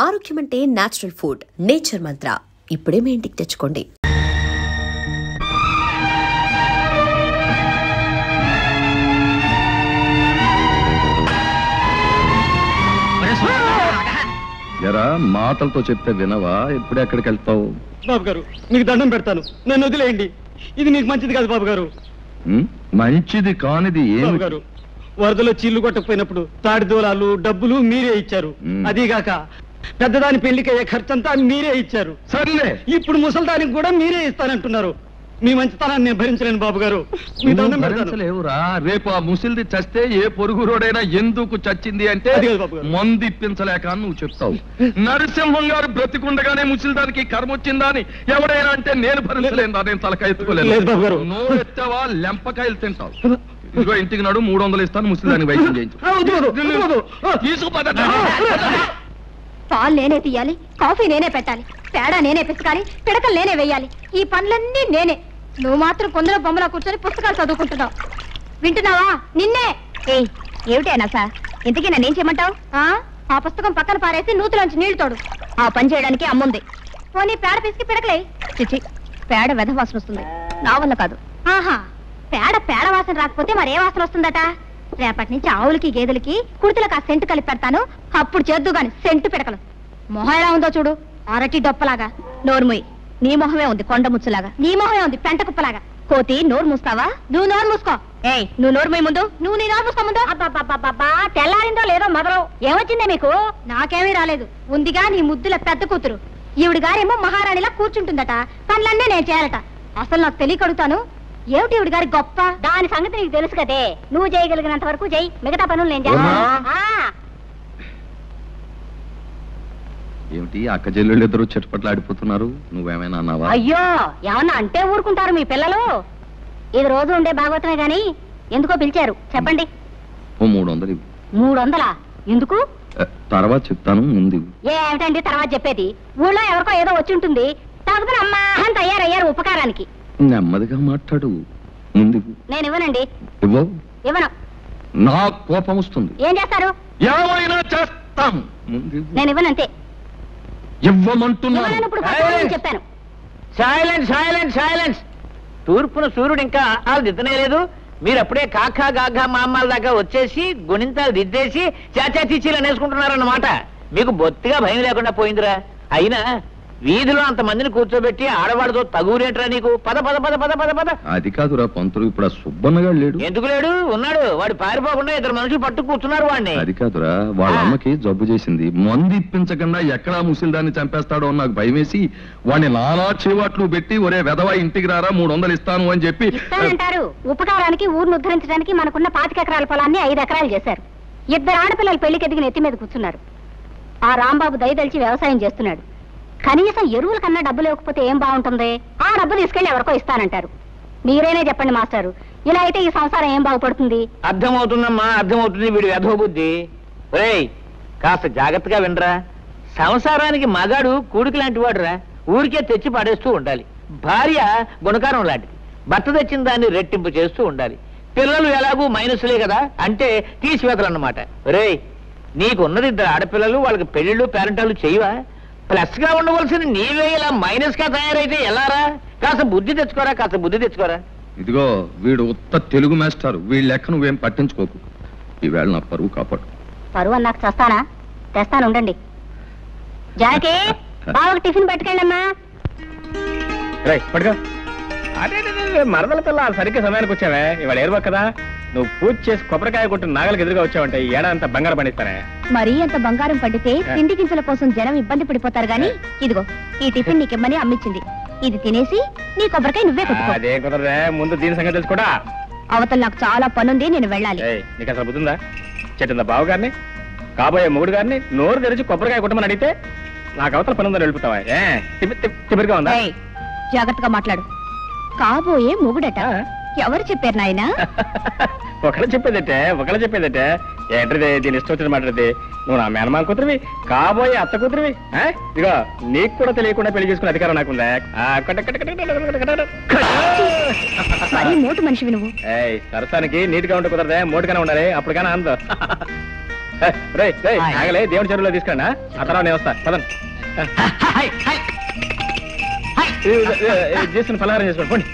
ఆరోగ్యం అంటే natural food. Nature మంత్ర ఇప్పుడే మీ ఇంటికి తెచ్చుకోండి. ఎరా మాటలతో చెప్తే వినవా? ఇప్పుడు ఎక్కడికి వెళ్తావు? బాబు గారు మీకు దండం పెడతాను, నన్ను వదిలేయండి. ఇది మీకు మంచిది కాదు బాబు గారు. మంచిది కానిది బాబు గారు, వరదలో చీళ్లు కొట్టకపోయినప్పుడు తాడి దూలాలు డబ్బులు మీరే ఇచ్చారు. అదీగాక పెద్దదాని పెళ్లికయ్యే ఖర్చంతా మీరే ఇచ్చారు. సర్లే, ఇప్పుడు ముసలిదానికి కూడా మీరే ఇస్తానంటున్నారు. మీ మంచితనాన్ని నేను భరించలేను బాబు గారు. మీ దండం పెడతాను. లేవురా, రేపు ఆ ముసిల్ది చస్తే ఏ పొరుగు రోడైనా ఎందుకు చచ్చింది అంటే మందు ఇప్పించలేక నువ్వు చెప్తావు. నరసింహం గారు బ్రతికుండగానే ముసిల్దానికి కర్మ వచ్చిందా అని ఎవడైనా అంటే నేను భరించలేను. నేను తలకాయ ఎత్తుకోలేదు. నోరు ఎత్తావా లెంపకాయలు తింటావు. ఇదిగో ఇంటికి నాడు 300 ఇస్తాను, ముసిల్దానికి వైద్యం చేయించు. పాలు నేనే తీయాలి, కాఫీ నేనే పెట్టాలి, పేడ నేనే పిసకాలి, పిడకలు నేనే వేయాలి. ఈ పనులన్నీ నేనే. నువ్వు మాత్రం కొందరు బొమ్మలా కూర్చొని పుస్తకాలు చదువుకుంటున్నావు. వింటున్నావా? నిన్నే. ఏమిటైనా సార్, ఇంతకీ నన్నేం చేయమంటావు? ఆ పుస్తకం పక్కన పారేసి నూతులోంచి నీళ్లు తోడు. ఆ పని చేయడానికి అమ్ముంది. పోనీ పేడ పిసికి పిడకలే. చిచి, పేడ వెధ వాసన వస్తుంది, నా వల్ల కాదు. ఆహా, పేడ వాసన రాకపోతే మరే వాసన వస్తుందట? రేపటి నుంచి ఆవులకి గేదెలకి కుడితలకు ఆ సెంటు కలిపి పెడతాను, అప్పుడు చేద్దు గాని సెంటు పిడకలు. మొహం ఎలా ఉందో చూడు, అరటి డొప్పలాగా. నోరుముయి, నీ మొహమే ఉంది కొండ ముచ్చులాగా. నీ మొహమే ఉంది పెంట కుప్పలాగా. కోతి, నోరు మూస్తావా? నువ్వు నోరు మూసుకో. నువ్వు నోరుమోయి ముందు. నువ్వు నీ నోరు మూసుకో ముందు. అబ్బా, తెల్లారిందో లేదో మొదలు. ఏమొచ్చిందే మీకు? నాకేమీ రాలేదు. ఉందిగా నీ ముద్దుల పెద్ద కూతురు. ఈవిడి గారేమో మహారాణిలా కూర్చుంటుందట, పనులన్నీ నేను చేయాలట. అసలు నాకు తెలియకడుగుతాను, ఏమిటి ఈవిడి గారి గొప్ప? దాని సంగతి నీకు తెలుసు కదే. నువ్వు చేయగలిగినంత వరకు చెయ్యి, మిగతా పనులు నేను చేస్తాను. ఏమిటి అక్క చెల్లెళ్ళు ఇద్దరు చెట్టుపట్లు ఆడిపోతున్నారు? నువ్వేమైనా అన్నావా? అయ్యో, ఏమన్నా అంటే ఊరుకుంటారు మీ పిల్లలు. ఇది రోజు ఉండే భాగవతమే గాని ఎందుకో పిలిచారు చెప్పండి. 300. 300? ఎందుకు? తర్వాత చెప్తాను, ముందు. ఏమిటండి తర్వాత చెప్పేది? ఊళ్ళో ఎవరికో ఏదో వచ్చి ఉంటుంది, తగ్గుతున్న అమ్మా అని తయారయ్యారు ఉపకారానికి. నెమ్మదిగా మాట్లాడు, ముందు. నేను ఇవ్వనండి. ఇవ్వను. నా కోపం వస్తుంది. ఏం చేస్తారు? ఏమైనా చేస్తాం. నేను ఇవ్వనంతే. ఇవ్వమంటున్నాను. చెప్పాను. Silence, silence, silence. తూర్పున సూర్యుడు ఇంకా దిద్దనే లేదు. మీరు అప్పుడే కాకా గాఘా మామాల దాకా వచ్చేసి గుణింతాలు దిద్దేసి చాచా చీచీలు అనేసుకుంటున్నారన్నమాట. మీకు బొత్తిగా భయం లేకుండా పోయిందిరా. అయినా వీధిలో అంత మందిని కూర్చోబెట్టి ఆడవాడితో తగురేట్రా నీకు? పద పద పద పద పద పద. అది కాదురా పంతులు, ఇప్పుడు ఆ సుబ్బన్నగా లేడు. ఎందుకు లేడు? ఉన్నాడు. వాడు పారిపోకుండా 2 మనుషులు పట్టు కూర్చున్నారు వాడిని. అది కాదురా, వాళ్ళ అమ్మకి జబ్బు చేసింది. మందు ఇప్పించకుండా ఎక్కడా ముసిల్దాన్ని చంపేస్తాడో నాకు భయమేసి వాడిని నానా చేవాట్లు పెట్టి, ఒరే వెధవా ఇంటికి రారా 300 ఇస్తాను అని చెప్పి. ఇస్తానంటారు. ఉపకారానికి ఊరిని ఉద్ధరించడానికి మనకున్న 25 ఎకరాల పొలాన్ని 5 ఎకరాలు చేశారు. 2 ఆడపిల్లలు పెళ్లికి ఎదిగిన ఎత్తి మీద కూర్చున్నారు. ఆ రాంబాబు దయదలిచి వ్యవసాయం చేస్తున్నాడు. కనీసం ఎరువుల కన్నా డబ్బు లేకపోతే ఏం బాగుంటుంది? ఆ డబ్బు తీసుకెళ్లి ఎవరికో ఇస్తానంటారు. మీరేనే చెప్పండి మాస్టారు, ఇలా అయితే ఈ సంసారం ఏం బాగుపడుతుంది? అర్థమవుతుందమ్మా, అర్థమవుతుంది. వీడు వెధవ బుద్ధి. ఒరేయ్, కాస్త జాగ్రత్తగా వినరా. సంసారానికి మగాడు కూడికి లాంటి వాడురా. ఊరికే తెచ్చి పడేస్తూ ఉండాలి. భార్య గుణకారం లాంటిది. భర్త తెచ్చిన దాన్ని రెట్టింపు చేస్తూ ఉండాలి. పిల్లలు ఎలాగూ మైనస్లే కదా, అంటే తీసివేతలన్నమాట. ఒరేయ్, నీకున్నది 2 ఆడపిల్లలు, వాళ్ళకి పెళ్లిళ్ళు పేరెంటాలు చేయవా? ప్లస్ గా ఉండవలసిన నీవే ఇలా మైనస్ గా తయారైతే ఎలారా? కాస్త బుద్ధి తెచ్చుకోరా, కాస్త బుద్ధి తెచ్చుకోరా. ఇదిగో వీడు ఉత్త తెలుగు మాస్టారు, వీళ్ళ లెక్క నువ్వేం పట్టించుకోకు. ఈవేళ నా పరువు కాపాడు. పరువు అన్నాక చేస్తానా? తెస్తాను ఉండండి. జానకి, బావకు టిఫిన్ పెట్టుకెళ్ళమ్మా. అదే మరదల పిల్ల సరిగ్గా సమయానికి వచ్చావే. ఇవాళ ఏరువా కదా, నువ్వు పూజ చేసి కొబ్బరికాయ కొట్టిన నాగలికి ఎదురుగా వచ్చావంటే ఈ ఏడాదంతా బంగారం పండిస్తానే. మరీ అంత బంగారం పండితే తిండి గింజల కోసం జనం ఇబ్బంది పడిపోతారు గాని, ఇదిగో ఈ టిఫిన్ నీకిమ్మని అమ్మిచ్చింది. ఇది తినేసి నీ కొబ్బరికాయ నువ్వే కొట్టుకో. అదే కుదరదే, ముందు దీని సంగతి తెలుసుకోడా. అవతల నాకు చాలా పనుంది, నేను వెళ్ళాలి. నీకు అసలు బుద్ధిందా? చెట్టిందా బావగారిని, కాబోయే మొగుడు గారిని నోరు తెరిచి కొబ్బరికాయ కొట్టమని అడిగితే నాకు అవతల పని ఉందని వెళ్ళిపోతావా? తిమ్మిరిగా ఉందా? జాగ్రత్తగా మాట్లాడు. కాబోయే మొగుడట ఎవరు చెప్పారు నాయనా? ఒకళ్ళు చెప్పేదటే ఏంటది? దీని ఇష్టం వచ్చిన మాట్లాడితే నువ్వు నా మేనమా కూతురివి, కాబోయే అత్త కూతురివి. ఇదిగో నీకు కూడా తెలియకుండా పెళ్లి చేసుకునే అధికారం నాకుందా? మోటు మనిషివి నువ్వు. సరసానికి నీట్గా ఉంటే కుదరదే, మోటుగానే ఉండాలి, అప్పుడు కానీ అందం. ఆగలే దేవుడి చెరువులో తీసుకురా ఆ తర్వాత నేను వస్తా పదండి చేసుకుని పలహారం చేసుకోండి పోండి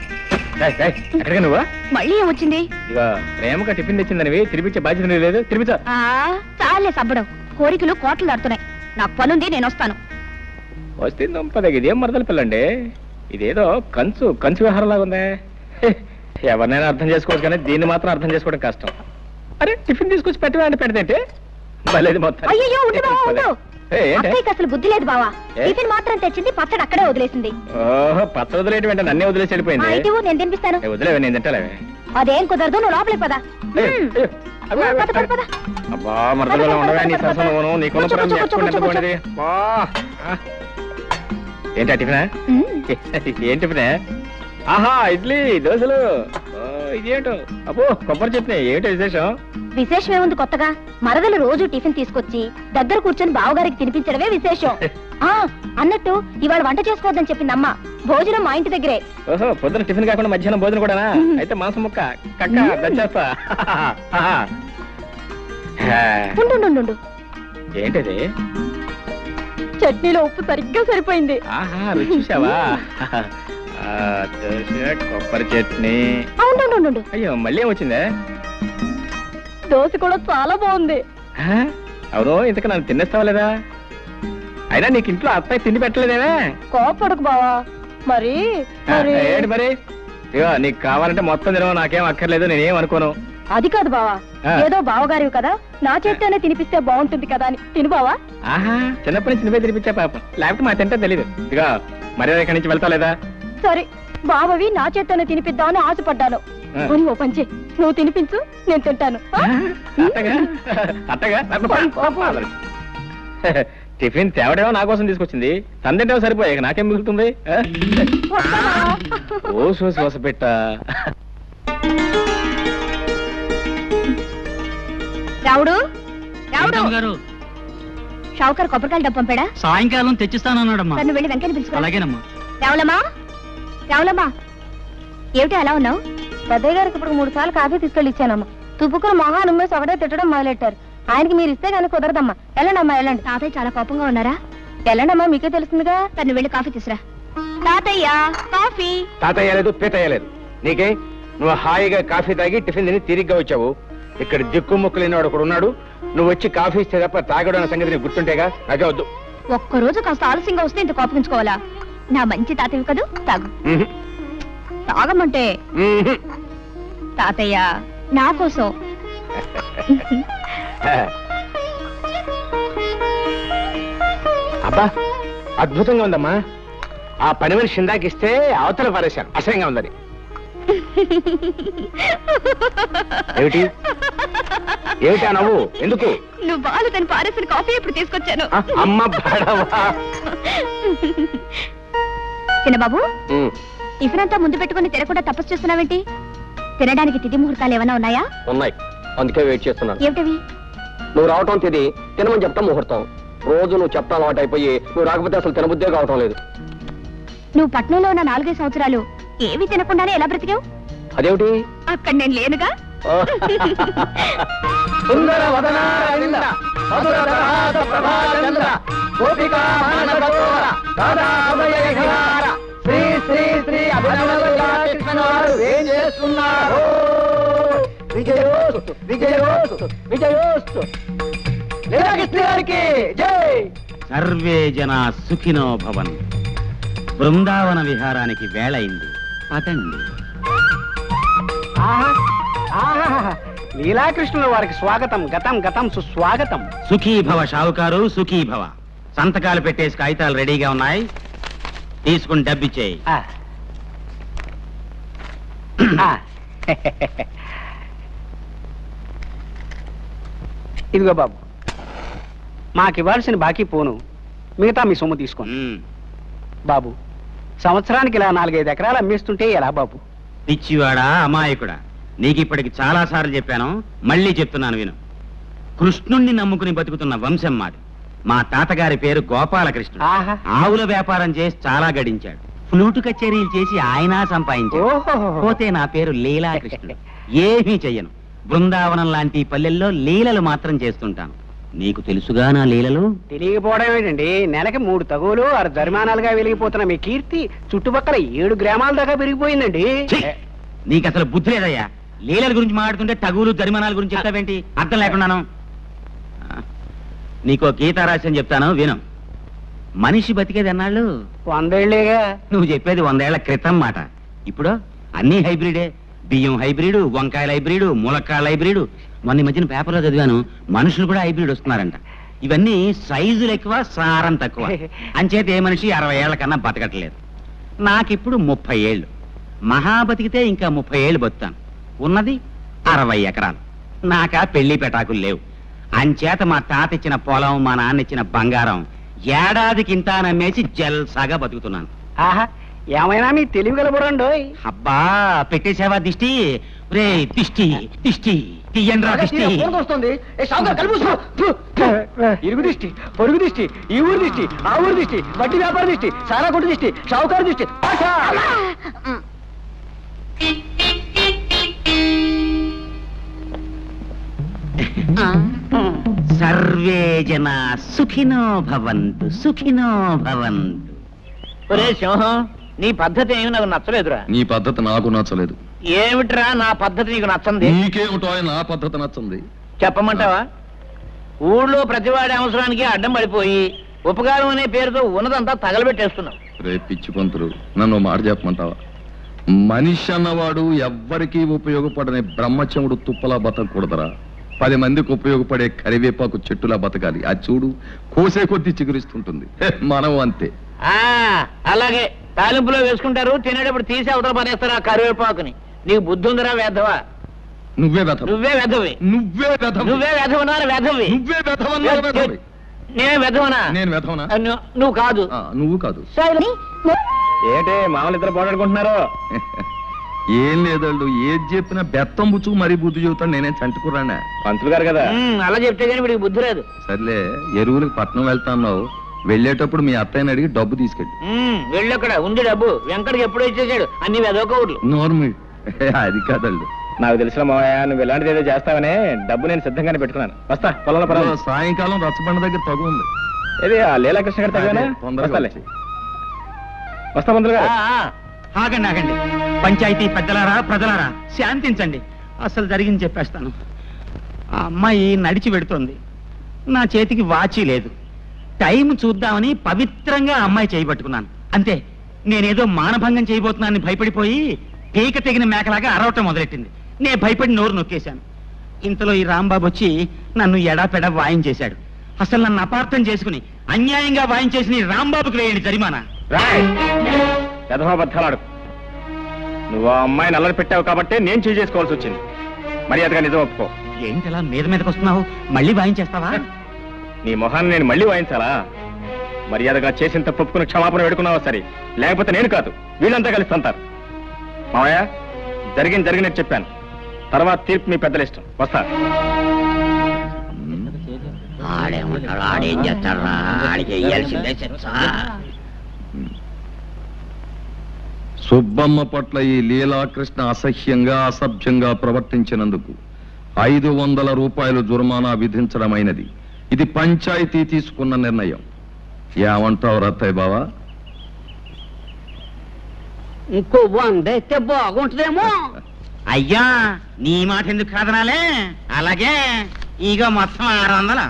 ఎక్కడికి నువ్వా మళ్ళీ ఏమొచ్చింది ఇక ప్రేమగా టిఫిన్ తెచ్చిందనివి తినిపించే బాధ్యత లేదు తినిపించా చాలే సబ్బడం కోరికలు కోట్లు దాడుతున్నాయి నాకు పనుంది నేను వస్తాను వస్తే దంపదకి ఇదేం మరదల పిల్లండి ఇదేదో కంచు వ్యవహారం లాగా ఉందే ఎవరినైనా అర్థం చేసుకోవచ్చు కానీ దీన్ని మాత్రం అర్థం చేసుకోవడం కష్టం అరే టిఫిన్ తీసుకొచ్చి పెట్టవేంటి పెడితే భలేదు మొత్తం అయ్యో అత్తయ్యకి అసలు బుద్ధి లేదు బావా టిఫిన్ మాత్రం తెచ్చింది పచ్చడి అక్కడే వదిలేసింది ఓహో పచ్చడి వదిలేటి వెంట నన్నే వదిలేసి వెళ్ళిపోయింది నేను తినిపిస్తాను వదిలేవే నేను తింటలేవే అదేం కుదరదు నువ్వు లోపలికి పదా అబ్బా మరదలో ఉండగా నీ సరసను నీకున్న ప్రేమ నేర్చుకునేది ఏంటి టిఫినా ఏం టిఫినా ఆహా ఇడ్లీ దోశలు ఇదేంటో అబ్బో కొబ్బరి చట్నీ ఏమిటో విశేషం ఏముంది కొత్తగా మరదలు రోజు టిఫిన్ తీసుకొచ్చి దగ్గర కూర్చొని బావగారికి తినిపించడమే విశేషం అన్నట్టు ఇవాళ వంట చేసుకోవద్దని చెప్పింది అమ్మ భోజనం మా ఇంటి దగ్గరే ఓహో పొద్దున టిఫిన్ కాకుండా మధ్యాహ్నం భోజనం కూడా అయితే మాంసం ముక్క కక్క దచ్చేస్తా ఏంటది చట్నీలో ఉప్పు సరిగ్గా సరిపోయింది ఆహా రుచి చూసావా దోశ కొబ్బరి చట్నీ అయ్యో మళ్ళీ ఏమొచ్చిందే దోశ కూడా చాలా బాగుంది అవును ఇంతకు నన్ను తినేస్తావా లేదా అయినా నీకు ఇంట్లో అత్తయ్య తిండి పెట్టలేదేమే కోపడకు బావా మరి ఏంటి మరి ఇగో నీకు కావాలంటే మొత్తం తినవు నాకేం అక్కర్లేదు నేనేం అనుకోను అది కాదు బావా ఏదో బావగారివి కదా నా చేత్తోనే తినిపిస్తే బాగుంటుంది కదా అని తిను బావా ఆహా చిన్నప్పటి నుంచి నువ్వే తినిపించా పాపం లేకపోతే మా తింటే తెలీదు ఇదిగో మరి ఇక్కడి నుంచి వెళ్తా లేదా సరే బావవి నా చేత్తోనే తినిపిద్దామని ఆశపడ్డాను ఓ పంచి నువ్వు తినిపించు నేను తింటాను టిఫిన్ తేవడేమో నా కోసం తీసుకొచ్చింది తందింటేమో సరిపోయాక నాకేం మిగులుతుంది ఓ సోస పెట్ట రావుడు రావుడు షావుకర్ కొబ్బరికాయలు డబ్బు పంపాడా సాయంకాలం తెచ్చిస్తానన్నాడమ్మా నువ్వు వెళ్ళి వెంకని పిలుచుకో అలాగేనమ్మా రావులమ్మా ఏమిటి అలా ఉన్నావు పెద్దయ్య గారికి ఇప్పుడు 3 సార్లు కాఫీ తీసుకెళ్ళి ఇచ్చానమ్మా తుప్పుకుని మొహాన్ని ఉమ్మేసి ఒకటే తిట్టడం మొదలెట్టారు ఆయనకి మీరు ఇస్తే కానీ కుదరదమ్మా వెళ్ళండమ్మా వెళ్ళండి తాతయ్య చాలా కోపంగా ఉన్నారా వెళ్ళండమ్మా మీకే తెలుస్తుందిగా తను వెళ్ళి కాఫీ తీసురా తాతయ్య కాఫీ తాతయ్య లేదు పీతయ్య లేదు నీకే నువ్వు హాయిగా కాఫీ తాగి టిఫిన్ తిని తిరిగ్గా వచ్చావు ఇక్కడ దిక్కు ముక్కు లేనివాడు ఒకడు ఉన్నాడు నువ్వు వచ్చి కాఫీ ఇస్తే తప్ప తాగడం అనే సంగతి నీకు గుర్తుంటేగా నాకే వద్దు ఒక్కరోజు కాస్త ఆలస్యంగా వస్తే ఇంత కోపగించుకోవాలా నా మంచి తాతయ్య కదూ తాగు తాగమంటే తాతయ్య నా కోసం అబ్బా అద్భుతంగా ఉందమ్మా ఆ పని మనిషి ఇందాకిస్తే అవతల పారేశాను అసహ్యంగా ఉందని ఏమిటి ఏమిటా నవ్వు ఎందుకు నువ్వు బాలు తను పారేసిన కాఫీ ఇప్పుడు తీసుకొచ్చాను అమ్మ బాడవా చిన్నబాబు టిఫిన్ అంతా ముందు పెట్టుకుని తినకుండా తపస్సు చేస్తున్నావేంటి తినడానికి తిథి ముహూర్తాలు ఏమైనా ఉన్నాయా ఉన్నాయి అందుకే వెయిట్ చేస్తున్నాను ఏమిటవి నువ్వు రావటం తిది తినమని చెప్తాం ముహూర్తం రోజు నువ్వు చెప్తా అలవాటు అయిపోయి నువ్వు రాకపోతే అసలు తినబుద్దే కావటం లేదు నువ్వు పట్నంలో ఉన్న 4 సంవత్సరాలు ఏవి తినకుండానే ఎలా బ్రతికావు అదేమిటి అక్కడ నేను లేనుగా శ్రీ శ్రీ శ్రీ ఏం చేస్తున్నారు విజయోస్తు విజయోస్తు విజయోస్తు గారికి జై సర్వే జనా సుఖినో భవన్ బృందావన విహారానికి వేళయింది అతండి లీలాకృష్ణుల వారికి స్వాగతం గతం గతం సుస్వాగతం సుఖీభవ షావుకారు సుఖీభవ సంతకాలు పెట్టేసి కాగితాలు రెడీగా ఉన్నాయి తీసుకుని డబ్బిచ్చేయి ఇదిగో బాబు మాకు ఇవ్వాల్సిన బాకీ పోను మిగతా మీ సొమ్ము తీసుకోండి బాబు సంవత్సరానికి ఇలా 4-5 ఎకరాలు అమ్మేస్తుంటే ఎలా బాబు పిచ్చివాడా అమాయకుడా నీకిప్పటికి చాలా సార్లు చెప్పాను మళ్ళీ చెప్తున్నాను విను కృష్ణుణ్ణి నమ్ముకుని బతుకుతున్న వంశం మాది మా తాతగారి పేరు గోపాలకృష్ణుడు ఆవుల వ్యాపారం చేసి చాలా గడించాడు ఫ్లూటు కచేరీలు చేసి ఆయన సంపాదించాడు పోతే నా పేరు లీలాకృష్ణుడు ఏమీ చెయ్యను బృందావనం లాంటి పల్లెల్లో లీలలు మాత్రం చేస్తుంటాను నీకు తెలుసుగా నా లీలలు. తెలియకపోవడం ఏంటండి, నెలకి 3 తగులు 6 జరిమానాలుగా వెలిగిపోతున్న మీ కీర్తి చుట్టుపక్కల 7 గ్రామాల దాకా పెరిగిపోయిందండి. నీకు అసలు బుద్ధి లేదయ్యా. లీలల గురించి మాట్లాడుతుంటే తగులు జరిమానాల గురించి చెప్తావేంటి? అర్థం లేకున్నాను. నీకో గీతా రాశని చెప్తాను విను. మనిషి బతికేది అన్నాళ్ళు 100 ఏళ్లేగా. నువ్వు చెప్పేది 100 ఏళ్ల క్రితం మాట. ఇప్పుడు అన్ని హైబ్రిడే. బియ్యం హైబ్రిడ్, వంకాయల హైబ్రిడ్, ములక్కాయల హైబ్రిడ్. మొన్న మధ్యన పేపర్లో చదివాను, మనుషులు కూడా హైబ్రిడ్ వస్తున్నారంట. ఇవన్నీ సైజులు ఎక్కువ, సారం తక్కువ. అంచేత ఏ మనిషి 60 ఏళ్ల కన్నా బతకట్లేదు. నాకిప్పుడు 30 ఏళ్ళు. మహా బతికితే ఇంకా 30 ఏళ్ళు బతుకుతాను. ఉన్నది 60 ఎకరాలు. నాకా పెళ్లి పెటాకులు లేవు. అంచేత మా తాత ఇచ్చిన పొలం, మా నాన్న ఇచ్చిన బంగారం ఏడాదికి ఇంత నమ్మేసి జల్సాగా బతుకుతున్నాను. ఆహా, ఏమైనా మీ తెలివి గలబడండోయ్. అబ్బా పెట్టేసావా దిష్టి? రే దిష్టి దిష్టి తీయండ్రా దిష్టి. వస్తుంది ఇరుగు దిష్టి, పొరుగు దిష్టి, ఈ ఊరు దిష్టి, ఆ ఊరు దిష్టి, వడ్డీ వ్యాపార దిష్టి, సారా కొట్టు దిష్టి, షావుకారు దిష్టి. సర్వే జనా సుఖినో భవంతు, సుఖినో భవంతు. ఒరే సింహం, నీ పద్ధతి ఏమి నాకు నచ్చలేదురా. నీ పద్ధతి నాకు నచ్చలేదు. ఏమిట్రా నా పద్ధతి నీకు నచ్చంది? నీకేమిటో నా పద్ధతి నచ్చంది. చెప్పమంటావా? ఊళ్ళో ప్రతివాడి అవసరానికి అడ్డం పడిపోయి ఉపకారం అనే పేరుతో ఉన్నదంతా తగలబెట్టేస్తున్నావు. రే పిచ్చి పంతులు, నన్ను మాట చెప్పమంటావా? మనిషి అన్నవాడు ఎవ్వరికీ ఉపయోగపడని బ్రహ్మచముడు తుప్పలా బతకూడదరా. 10 మందికి ఉపయోగపడే కరివేపాకు చెట్టులా బతకాలి. ఆ చూడు కోసే కొద్దీ చిగురిస్తుంటుంది. మనం అంతే. అలాగే తాలింపులో వేసుకుంటారు, తినేటప్పుడు తీసి అవతల పనేస్తారు ఆ కరివేపాకుని. నీకు బుద్ధి ఉందిరా వేధవా? నువ్వే వెధవ. నువ్వే వెధవి. నువ్వే వెధవ. నువ్వే వెధవన్నారు వెధవి. నువ్వే వెధవన్నారు వెధవి. నేను వెధవనా? నేను వెధవనా? నువ్వు కాదు. నువ్వు కాదు. ఏంటే మామూలు ఇద్దరు పోరాడుకుంటున్నారు? ఏం లేదళ్ళు, ఏది చెప్పినా బెత్తం బుచ్చుకు మరీ బుద్ధి చెబుతాను. నేనేం చంటుకురానా? పంతులు గారు కదా. అలా చెప్తే కానీ వీడికి బుద్ధి లేదు. సర్లే, ఎరువులకు పట్నం వెళ్తాన్నావు. వెళ్ళేటప్పుడు మీ అత్తయ్యని అడిగి డబ్బు తీసుకెళ్ళి. వెళ్ళక్కడ ఉంది డబ్బు. వెంకటకి ఎప్పుడో ఇచ్చేసాడు అన్ని వెదోకౌట్లు. నోర్మి అది కాదళ్ళు. నాకు తెలిసిన మావయ్య, నువ్వు ఇలాంటిది ఏదో చేస్తావనే డబ్బు నేను సిద్ధంగానే పెట్టుకున్నాను. వస్తా పొలంలో పర్వాలేదు. సాయంకాలం రచ్చబండ దగ్గర తగు ఉంది. ఏది ఆ లీలాకృష్ణ గారు తగ్గనా? తొందరగా వస్తా పంతులు గారు. ఆగండి ఆగండి. పంచాయతీ పెద్దలారా, ప్రజలారా శాంతించండి. అసలు జరిగింది చెప్పేస్తాను. ఆ అమ్మాయి నడిచి పెడుతోంది. నా చేతికి వాచి లేదు. టైం చూద్దామని పవిత్రంగా అమ్మాయి చేయబట్టుకున్నాను. అంతే, నేనేదో మానభంగం చేయబోతున్నానని భయపడిపోయి పీక తెగిన మేకలాగా అరవటం మొదలెట్టింది. నేను భయపడి నోరు నొక్కేశాను. ఇంతలో ఈ రాంబాబు వచ్చి నన్ను ఎడాపెడా వాయించేశాడు. అసలు నన్ను అపార్థం చేసుకుని అన్యాయంగా వాయించేసిన ఈ రాంబాబుకి వేయండి జరిమానా. యథాబద్ధాలాడు. నువ్వు ఆ అమ్మాయిని అల్లరి పెట్టావు కాబట్టి నేను చేయి చేసుకోవాల్సి వచ్చింది. మర్యాదగా నిజం ఒప్పుకో. ఏంటలా మీదకి వస్తున్నావు? మళ్ళీ వాయించేస్తావా? నీ మొహాన్ని నేను మళ్ళీ వాయించాలా? మర్యాదగా చేసిన తప్పుకుని క్షమాపణ వేడుకున్నావా సరే, లేకపోతే నేను కాదు వీళ్ళంతా కలిసి తంతారు. మావయ్య, జరిగినట్టు చెప్పాను. తర్వాత తీర్పు మీ పెద్దల ఇష్టం. వస్తా. ఆడేం చేస్తాడా? ఆడికి వేయాల్సిందే శిక్ష. సుబ్బమ్మ పట్ల ఈ లీలాకృష్ణ అసహ్యంగా అసభ్యంగా ప్రవర్తించినందుకు 500 రూపాయలు జుర్మానా విధించడమైనది. ఇది పంచాయతీ తీసుకున్న నిర్ణయం. ఏమంటావు రత్తయ్య బావా? ఇంకో 100 అయితే బాగుంటుందేమో. అయ్యా, నీ మాట ఎందుకు కాదనాలే? అలాగే ఇక మొత్తం 600.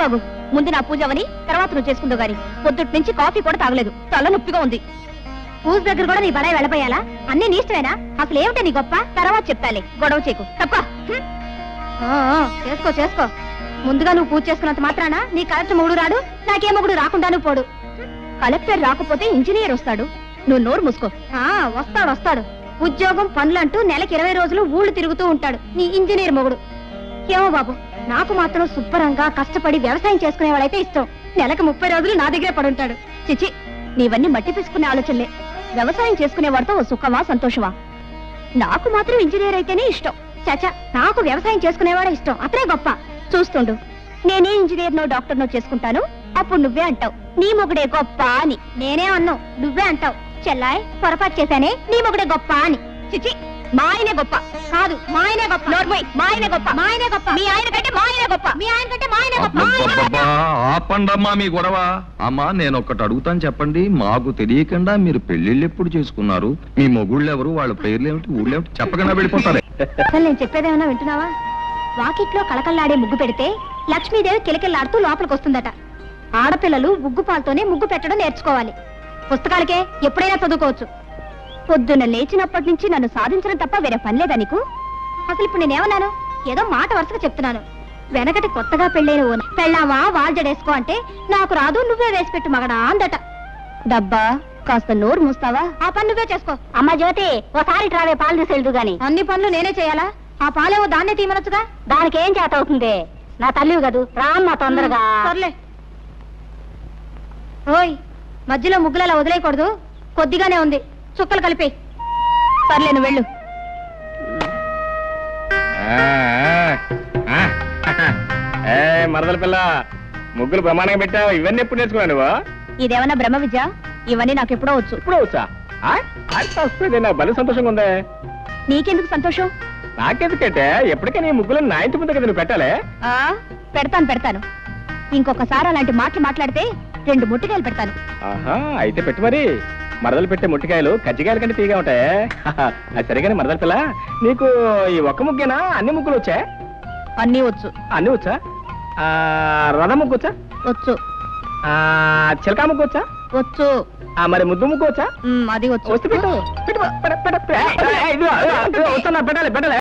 బాబు, ముందు నా పూజ అవని తర్వాత నువ్వు చేసుకుందో గాని పొద్దుటి నుంచి కాఫీ కూడా తాగలేదు. తల నొప్పిగా ఉంది. పూజ దగ్గర కూడా నీ బడాయి వెళ్ళపోయాలా? అన్ని నీ ఇష్టమేనా? అసలు ఏమిటో నీ గొప్ప? తర్వాత చెప్తాలే, గొడవ చేయకు. తప్ప చేసుకో చేసుకో. ముందుగా నువ్వు పూజ చేసుకున్నంత మాత్రాన నీ కలెక్టర్ మొగుడు రాడు, నాకే మొగుడు రాకుండాను పోడు. కలెక్టర్ రాకపోతే ఇంజనీర్ వస్తాడు. నువ్వు నోరు మూసుకో. వస్తాడు. ఉద్యోగం పనులంటూ నెలకి 20 రోజులు ఊళ్ళు తిరుగుతూ ఉంటాడు నీ ఇంజనీర్ మొగుడు. ఏమో బాబు, నాకు మాత్రం శుభ్రంగా కష్టపడి వ్యవసాయం చేసుకునేవాడైతే ఇష్టం. నెలకు 30 రోజులు నా దగ్గరే పడుంటాడు. చిచి, నీవన్నీ మట్టి తీసుకునే ఆలోచనలే. వ్యవసాయం చేసుకునేవాడితో ఓ సుఖమా సంతోషమా? నాకు మాత్రం ఇంజనీర్ అయితేనే ఇష్టం. చాచా, నాకు వ్యవసాయం చేసుకునేవాడే ఇష్టం. అతనే గొప్ప. చూస్తుండు, నేనే ఇంజనీర్నో డాక్టర్నో చేసుకుంటాను. అప్పుడు నువ్వే అంటావు నీ మొగుడే గొప్ప అని. నేనే అన్నావు, నువ్వే అంటావు చెల్లాయ్ పొరపాటు చేశానే, నీ మొగుడే గొప్ప అని. చిచి, మా ఆయనే గొప్ప. కాదు, మా ఆయనే గొప్ప. నోర్మోయ్, మా ఆయనే గొప్ప. మా ఆయనే గొప్ప. మీ ఆయన కంటే మా ఆయనే గొప్ప. మీ ఆయన కంటే మా ఆయనే గొప్ప. అబ్బబ్బబ్బా, ఆపండమ్మా మీ గొడవ. అమ్మా నేను ఒక్కటి అడుగుతాను చెప్పండి. మాకు తెలియకుండా మీరు పెళ్లిళ్ళు ఎప్పుడు చేసుకున్నారు? మీ మొగుళ్ళు ఎవరు, వాళ్ళ పేర్లు ఏమిటి, ఊళ్ళో ఏమిటి చెప్పకుండా వెళ్ళిపోతారే. అసలు నేను చెప్పేదేమన్నా వింటున్నావా? వాకిట్లో కళకళ్ళాడే ముగ్గు పెడితే లక్ష్మీదేవి కిలకిల్లాడుతూ లోపలికి వస్తుందట. ఆడపిల్లలు ముగ్గు పాలతోనే ముగ్గు పెట్టడం నేర్చుకోవాలి. పుస్తకాలకే ఎప్పుడైనా చదువుకోవచ్చు. పొద్దున్న లేచినప్పటి నుంచి నన్ను సాధించడం తప్ప వేరే పని లేదా నీకు? అసలు ఇప్పుడు నేనేమన్నాను? ఏదో మాట వరుసగా చెప్తున్నాను. వెనకటి కొత్తగా పెళ్ళైన ఓ పెళ్ళామా వాల్ జడేసుకో అంటే నాకు రాదు, నువ్వే వేసి పెట్టు మగడా అందట. డబ్బా కాస్త నోరు మూస్తావా? ఆ పని నువ్వే చేసుకో. అమ్మ జ్యోతి, ఓసారి రావే పాలు తీసేళ్దు గాని. అన్ని పనులు నేనే చేయాలా? ఆ పాలేవో దాన్నే తీయమనొచ్చుగా. దానికి ఏం చేత అవుతుంది? నా తల్లివి కదూ, రామ్మా తొందరగా. సర్లే. ఓయ్, మధ్యలో ముగ్గులలా వదిలేయకూడదు, కొద్దిగానే ఉంది, చుక్కలు కలిపి. సర్లే, నువ్వు వెళ్ళు. మరదల పిల్ల, ముగ్గులు ప్రమాణంగా పెట్టావు. ఇవన్నీ ఎప్పుడు నేర్చుకున్నావు నువ్వు? ఇదేమన్నా బ్రహ్మ విద్య? ఇవన్నీ నాకు ఎప్పుడో వచ్చు. ఇప్పుడు వచ్చా? నా బలి సంతోషంగా ఉందే. నీకెందుకు సంతోషం? నాకెందుకంటే ఎప్పటికీ నీ ముగ్గులు నా ఇంటి ముందు కదా నువ్వు పెట్టాలే. పెడతాను. ఇంకొకసారి అలాంటి మాటలు మాట్లాడితే 2 ముట్టికాయలు పెడతాను. ఆహా, అయితే పెట్టు మరి. మరదలు పెట్టే ముట్టికాయలు కజ్జికాయల కంటే తీగా ఉంటాయి. అది సరిగానే మరదల పిల్ల, నీకు ఈ ఒక్క ముగ్గేనా అన్ని ముగ్గులు వచ్చా? అన్నీ వచ్చు. అన్ని వచ్చా? రథ ముగ్గు వచ్చా? వచ్చు. చిలకా ముగ్గు వచ్చా? వచ్చు. మరి ముద్దు ముగ్గు వచ్చా? అది వచ్చు. వస్తే పెట్టు. పెట్టాలి.